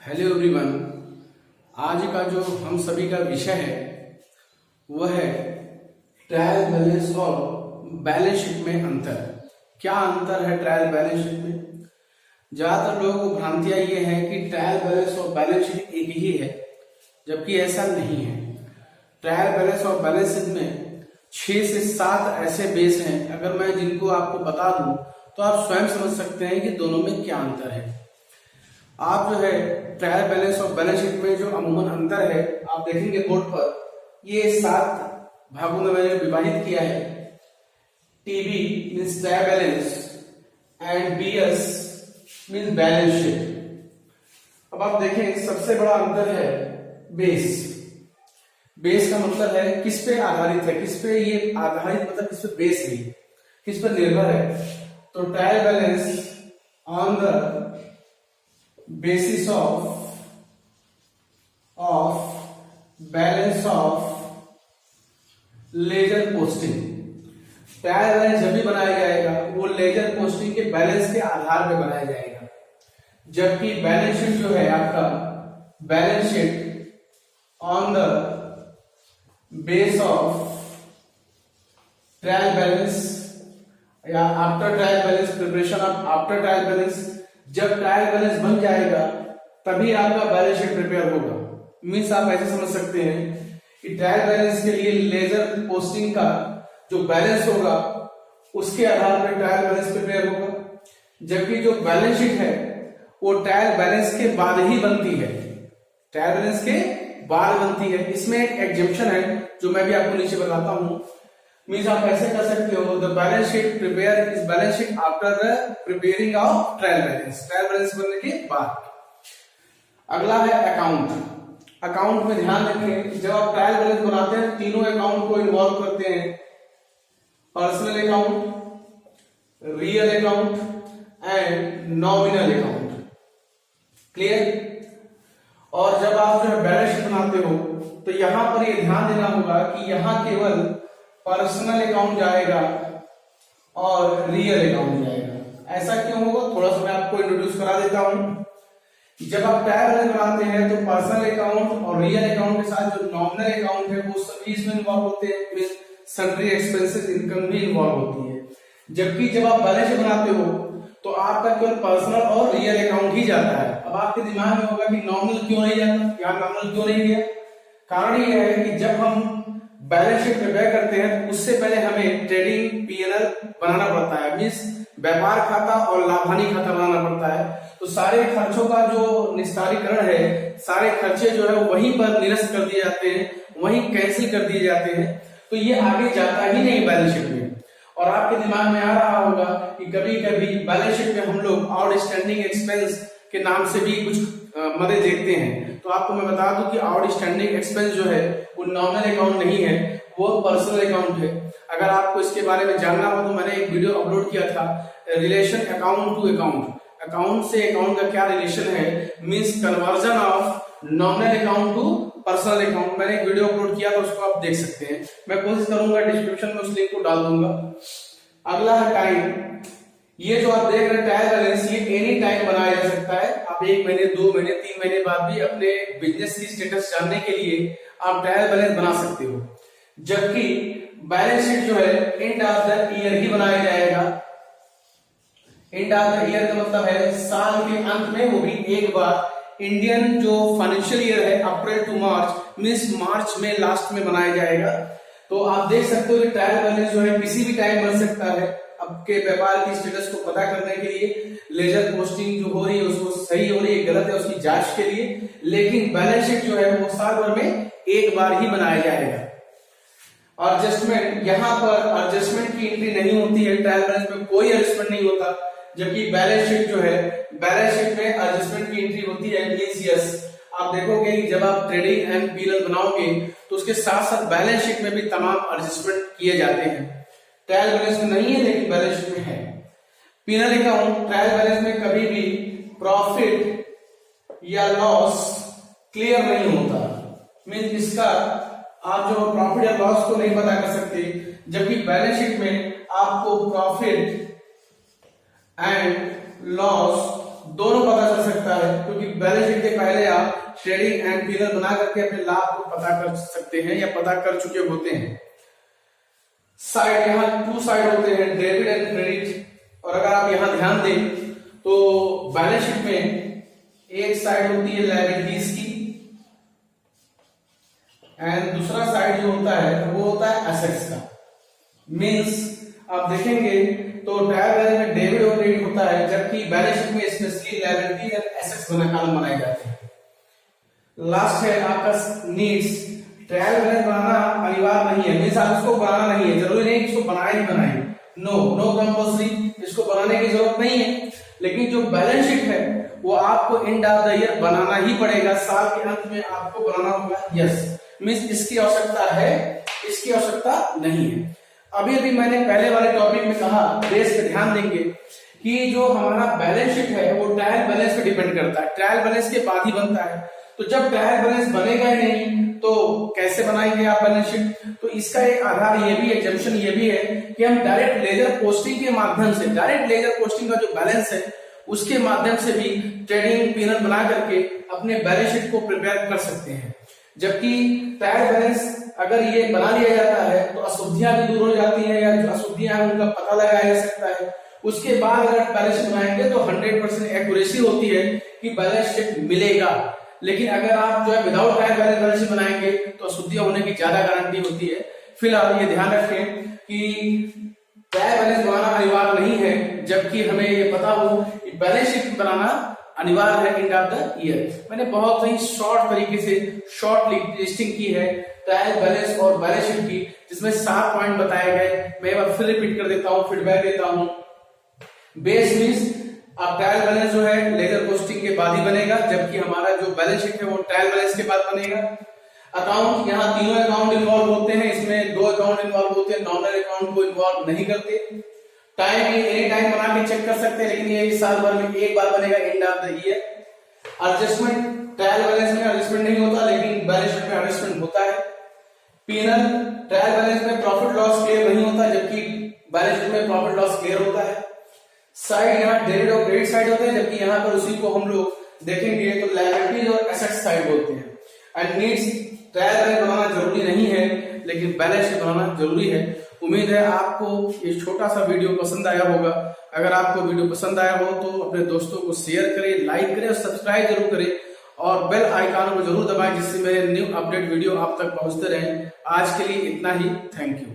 Hello everyone. आज का जो हम सभी का विषय है वह है ट्रायल बैलेंस और बैलेंस शीट में अंतर। क्या अंतर है ट्रायल बैलेंस शीट में? ज्यादातर लोगों को भ्रांतियां ये है कि ट्रायल बैलेंस और बैलेंस शीट एक ही है, जबकि ऐसा नहीं है। ट्रायल बैलेंस और बैलेंस शीट में 6 से 7 ऐसे बेस हैं। अगर मैं जिनको आपको बता दूं तो आप स्वयं समझ सकते हैं कि दोनों में क्या अंतर है। आप जो है ट्रायल बैलेंस और बैलेंस शीट में जो अमूमन अंतर है आप देखेंगे बोर्ड पर, ये 7 भागों में मैंने विभाजित किया है। TB means trial balance and BS means balance sheet. अब आप देखें सबसे बड़ा अंतर है बेस। बेस का मतलब है किस पे आधारित है, किस पे ये आधारित मतलब किस पे बेस है, किस पर निर्भर है। तो trial balance on the basis of balance of ledger posting. Trial balance जब भी बनाया जाएगा वो लेजर पोस्टिंग के बैलेंस के आधार पर बनाया जाएगा, जबकि बैलेंस शीट जो है आपका balance sheet on the base of trial balance या after trial balance, preparation of after trial balance. जब ट्रायल बैलेंस बन जाएगा तभी आपका बैलेंस शीट प्रिपेयर होगा। मीन्स आप ऐसे समझ सकते हैं कि ट्रायल बैलेंस के लिए लेजर पोस्टिंग का जो बैलेंस होगा उसके आधार पर ट्रायल बैलेंस प्रिपेयर होगा, जबकि जो बैलेंस शीट है वो ट्रायल बैलेंस के बाद ही बनती है। ट्रायल बैलेंस के बाद बनती है। इसमें एक एग्जेम्पशन है जो मैं भी आपको नीचे बताता हूं। मीन्स आप ऐसे कर सकते हो, the balance sheet prepare is balance sheet after the preparing of trial balance. Trial balance बनने के बाद अगला है अकाउंट। अकाउंट में ध्यान रखें, जब आप ट्रायल बैलेंस बनाते हैं तीनों अकाउंट को इन्वॉल्व करते हैं, personal account, real account and nominal account. Clear? और जब आप जो है बैलेंस शीट बनाते हो तो यहां पर ये ध्यान देना होगा कि यहां केवल पर्सनल अकाउंट जाएगा और रियल अकाउंट जाएगा। ऐसा क्यों होगा थोड़ा सा मैं आपको इंट्रोड्यूस करा देता हूं। जब आप ट्रायल बैलेंस बनाते हैं तो पर्सनल अकाउंट और रियल अकाउंट के साथ जो नॉमिनल अकाउंट है वो सभी इसमें इन्वॉल्व होते हैं। सन्ड्री एक्सपेंसेस इनकम भी इन्वॉल्व होती है। जबकि जब आप बैलेंस शीट बनाते हो तो आपका केवल पर्सनल और रियल अकाउंट ही जाता है। अब आपके दिमाग में होगा कि नॉमिनल क्यों नहीं जाता, यहाँ नॉमिनल क्यों नहीं गया? कारण यह है कि जब हम बैलेंस शीट प्रिपेयर करते हैं तो उससे पहले हमें ट्रेडिंग पीएनएल बनाना पड़ता है। मींस व्यापार खाता और लाभानी खाता बनाना पड़ता है। तो सारे खर्चों का जो निस्तारीकरण है, सारे खर्चे जो है वहीं पर निरस्त कर दिए जाते हैं, वहीं कैंसिल कर दिए जाते हैं। तो ये आगे जाता ही नहीं बैलेंस शीट में। और आपके दिमाग में आ रहा होगा कि कभी कभी बैलेंस शीट में हम लोग आउटस्टैंडिंग एक्सपेंस के नाम से भी कुछ मदद देखते हैं। तो आपको मैं बता दूं कि आउटस्टैंडिंग एक्सपेंस जो है वो नॉमिनल अकाउंट नहीं है, वो पर्सनल अकाउंट है। अगर आपको इसके बारे में जानना हो तो मैंने एक वीडियो अपलोड किया था, relation account to account. Account से अकाउंट का क्या रिलेशन है, means conversion of nominal account to personal account. मैंने एक वीडियो अपलोड किया तो उसको आप देख सकते हैं। मैं कोशिश करूंगा डिस्क्रिप्शन में उस लिंक को डाल दूंगा। अगला है टाइम। ये जो आप देख रहे हैं ट्रायल बैलेंस, ये एनी टाइम बनाया जा सकता है। आप 1 महीने, 2 महीने, 3 महीने बाद भी अपने बिजनेस की स्टेटस जानने के लिए आप ट्रायल बैलेंस बना सकते हो। जबकि बैलेंस शीट जो है एंड ऑफ द ईयर ही बनाया जाएगा। एंड ऑफ द ईयर का मतलब है साल के अंत में, वो भी एक बार। इंडियन जो फाइनेंशियल ईयर है अप्रैल टू मार्च मीन्स मार्च में लास्ट में बनाया जाएगा। तो आप देख सकते हो कि ट्रायल बैलेंस जो है किसी भी टाइम बन सकता है। आपके व्यापार की स्टेटस को पता करने के लिए, लेजर पोस्टिंग जो हो रही है उसको सही हो रही है गलत है उसकी जांच के लिए। लेकिन बैलेंस शीट जो है वो साल भर में एक बार ही बनाया जाएगा। एडजस्टमेंट, यहाँ पर एडजस्टमेंट की एंट्री नहीं होती है। ट्रायल बैलेंस में कोई एडजस्टमेंट नहीं होता, जबकि बैलेंस शीट जो है बैलेंस शीट में एडजस्टमेंट की एंट्री होती है। मींस आप देखोगे कि जब आप ट्रेडिंग एंड पीएनएल बनाओगे तो उसके साथ साथ बैलेंस शीट में भी तमाम एडजस्टमेंट किए जाते हैं। ट्रायल बैलेंस में नहीं है लेकिन बैलेंस शीट में है। पीएनएल अकाउंट ट्रायल बैलेंस में कभी भी प्रॉफिट या लॉस क्लियर नहीं होता। मींस इसका आप जो प्रॉफिट या लॉस को नहीं पता कर सकते, जबकि बैलेंस शीट में आपको प्रॉफिट एंड लॉस दोनों पता चल सकता है, क्योंकि बैलेंस शीट के पहले आप ट्रेडिंग एंड पीनल बना करके अपने लाभ को पता कर सकते हैं या पता कर चुके होते हैं। साइड, यहाँ 2 साइड होते हैं, डेबिट एंड क्रेडिट। और अगर आप यहाँ ध्यान दें तो बैलेंस शीट में एक साइड होती है लायबिलिटीज की एंड दूसरा साइड जो होता है वो होता है एसेट्स का। मींस आप देखेंगे तो ट्रायल बैलेंस में डेबिट और क्रेडिट होता है, जबकि बैलेंस शीट में specially liability and assets column बनाए जाते हैं। लास्ट है आपका नीड्स। ट्रायल बैलेंस बनाना अनिवार्य नहीं है, मींस आप इसको बनाना नहीं है, जरूरी नहीं इसको बनाए ही बनाए, नो कंपल्सरी, इसको बनाने की जरूरत नहीं है। लेकिन जो बैलेंस शीट है वो आपको एंड ऑफ द ईयर बनाना ही पड़ेगा, साल के अंत में आपको बनाना होगा। यस, मींस इसकी आवश्यकता है, इसकी आवश्यकता नहीं है। अभी मैंने पहले वाले टॉपिक में कहा, बेस पे ध्यान देंगे कि जो हमारा बैलेंस शीट है वो ट्रायल बैलेंस पे डिपेंड करता है, ट्रायल बैलेंस के बाद ही बनता है। तो जब ट्रायल बैलेंस बनेगा ही नहीं तो कैसे बनाएंगे आप बैलेंस शीट? तो इसका एक आधार ये भी है, जंक्शन ये भी है कि हम डायरेक्ट लेजर पोस्टिंग के माध्यम से, डायरेक्ट लेजर पोस्टिंग का जो बैलेंस है उसके माध्यम से भी ट्रेडिंग पीनल बना करके अपने बैलेंस शीट को प्रिपेयर कर सकते हैं। जबकि ट्रायल बैलेंस अगर ये बना लिया जाता है तो अशुद्धियां भी दूर हो जाती है, या जो अशुद्धियां हैं उनका पता लगाया जा सकता है। उसके बाद अगर बैलेंस शीट बनाएंगे तो 100% एक्यूरेसी होती है कि बैलेंस शीट मिलेगा। लेकिन अगर आप जो है विदाउट ट्रायल बैलेंस शीट बनाएंगे तो अशुद्धियां होने की ज्यादा गारंटी होती है। फिलहाल ये ध्यान रखें कि ट्रायल बैलेंस बनाना अनिवार्य नहीं है, जबकि हमें ये पता हो कि बैलेंस शीट बनाना अनिवार्य है एंड ऑफ द ईयर। मैंने बहुत ही शॉर्ट तरीके से शॉर्ट लिस्टिंग की है ट्रायल बैलेंस और बैलेंस शीट की, जिसमें 7 पॉइंट बताए गए। मैं एक बार फिर रिपीट कर देता हूँ, फीडबैक देता हूँ। बेस मींस आप ट्रायल बैलेंस जो है लेजर पोस्टिंग के बाद ही बनेगा, जबकि हमारा जो बैलेंस शीट है वो ट्रायल बैलेंस के बाद बनेगा। अकाउंट, यहाँ तीनों अकाउंट इन्वॉल्व होते हैं, इसमें 2 अकाउंट इन्वॉल्व होते हैं, नॉमिनल अकाउंट को इन्वॉल्व नहीं करते। टाइम एनी टाइम बना के चेक कर सकते हैं, लेकिन ये साल भर में एक बार बनेगा end of the year. Adjustment, trial balance में एडजस्टमेंट नहीं होता, लेकिन बैलेंस शीट में एडजस्टमेंट होता है। पीनल, ट्रायल बैलेंस में प्रॉफिट लॉस क्लियर नहीं होता, जबकि बैलेंस शीट में प्रॉफिट लॉस क्लियर होता है। साइड, यहाँ डेबिट और क्रेडिट साइड होते हैं, जबकि यहाँ पर उसी को हम लोग देखेंगे तो लायबिलिटीज और एसेट साइड बोलते हैं। एंड नीड्स, ट्रायल बैलेंस बनाना जरूरी नहीं है, लेकिन बैलेंस शीट बनाना जरूरी है। उम्मीद है आपको ये छोटा सा वीडियो पसंद आया होगा। अगर आपको वीडियो पसंद आया हो तो अपने दोस्तों को शेयर करें, लाइक करें और सब्सक्राइब जरूर करें, और बेल आइकन को जरूर दबाएं, जिससे मेरे न्यू अपडेट वीडियो आप तक पहुंचते रहें। आज के लिए इतना ही, थैंक यू।